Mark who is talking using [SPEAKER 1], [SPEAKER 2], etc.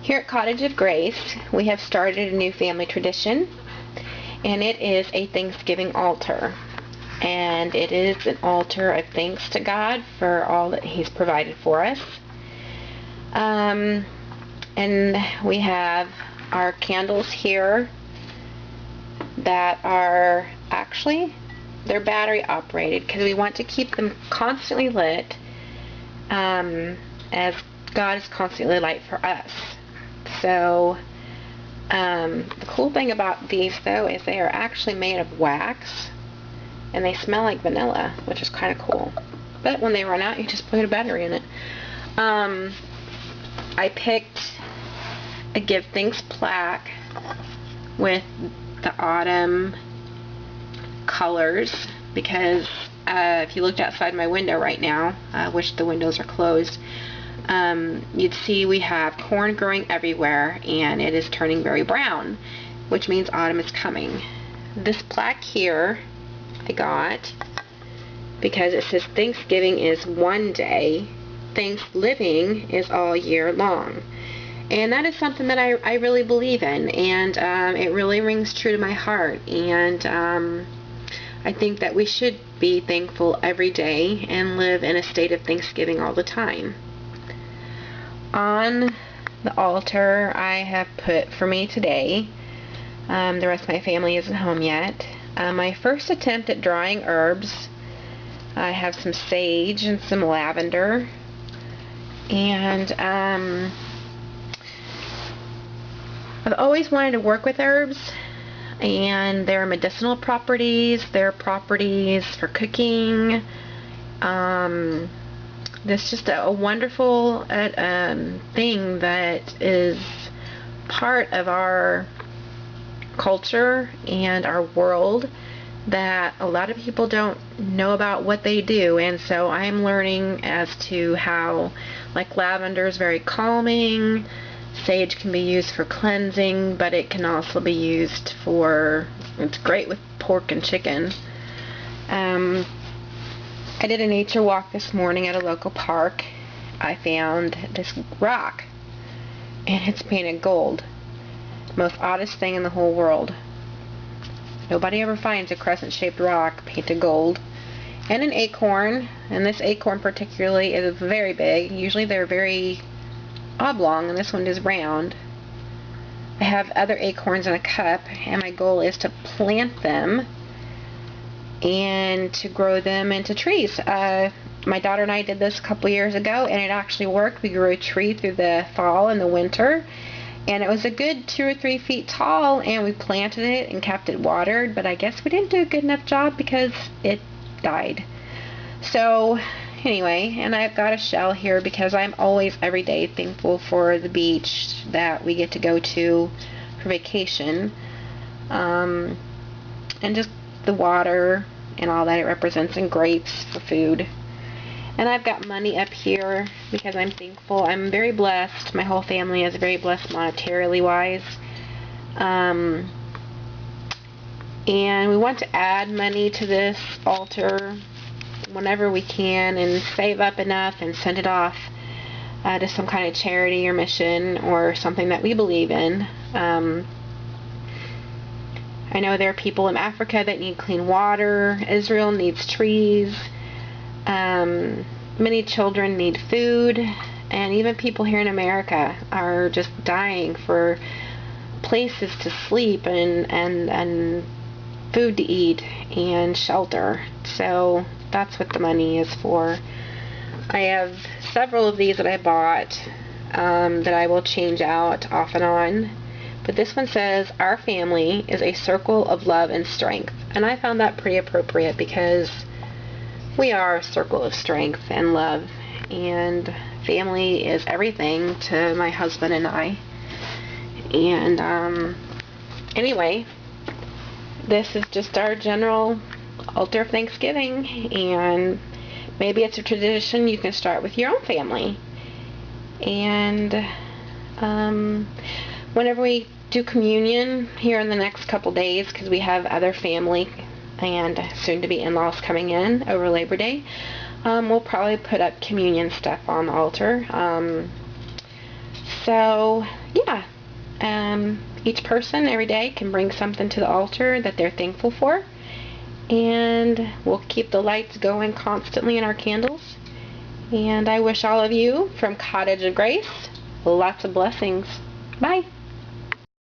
[SPEAKER 1] Here at Cottage of Grace, we have started a new family tradition, and it is a Thanksgiving altar. And it is an altar of thanks to God for all that He's provided for us. And we have our candles here that are they're battery operated because we want to keep them constantly lit, as God is constantly light for us. So the cool thing about these though is they are actually made of wax, and they smell like vanilla, which is kind of cool. But when they run out, you just put a battery in it. I picked a Give Thanks plaque with the autumn colors because if you looked outside my window right now, which the windows are closed, you'd see we have corn growing everywhere, and it is turning very brown, which means autumn is coming. This plaque here I got because it says Thanksgiving is one day, Thanksgiving is all year long. And that is something that I really believe in, and it really rings true to my heart. And I think that we should be thankful every day and live in a state of thanksgiving all the time. On the altar, I have put for me today, the rest of my family isn't home yet, my first attempt at drying herbs. I have some sage and some lavender, and I've always wanted to work with herbs, and their medicinal properties, their properties for cooking. This is just a wonderful thing that is part of our culture and our world that a lot of people don't know about what they do. And so I'm learning as to how, like, lavender is very calming, sage can be used for cleansing, but it can also be used it's great with pork and chicken. I did a nature walk this morning at a local park. I found this rock, and it's painted gold. Most oddest thing in the whole world. Nobody ever finds a crescent-shaped rock painted gold. And an acorn, and this acorn particularly is very big. Usually they're very oblong, and this one is round. I have other acorns in a cup, and my goal is to plant them and to grow them into trees. My daughter and I did this a couple years ago, and it actually worked. We grew a tree through the fall and the winter, and it was a good 2 or 3 feet tall, and we planted it and kept it watered, but I guess we didn't do a good enough job because it died. So anyway, and I've got a shell here because I'm always, every day, thankful for the beach that we get to go to for vacation, and just the water and all that it represents, and grapes for food. And I've got money up here because I'm thankful. I'm very blessed. My whole family is very blessed monetarily wise. And we want to add money to this altar whenever we can, and save up enough and send it off to some kind of charity or mission or something that we believe in. I know there are people in Africa that need clean water. Israel needs trees. Many children need food, and even people here in America are just dying for places to sleep and food to eat and shelter. So that's what the money is for. I have several of these that I bought that I will change out off and on. But this one says, "Our family is a circle of love and strength." And I found that pretty appropriate because we are a circle of strength and love. And family is everything to my husband and I. And anyway, this is just our general altar of Thanksgiving. And maybe it's a tradition you can start with your own family. And whenever we do communion here in the next couple days, because we have other family and soon to be in-laws coming in over Labor Day, we'll probably put up communion stuff on the altar. So, yeah, each person every day can bring something to the altar that they're thankful for, and we'll keep the lights going constantly in our candles. And I wish all of you from Cottage of Grace lots of blessings. Bye.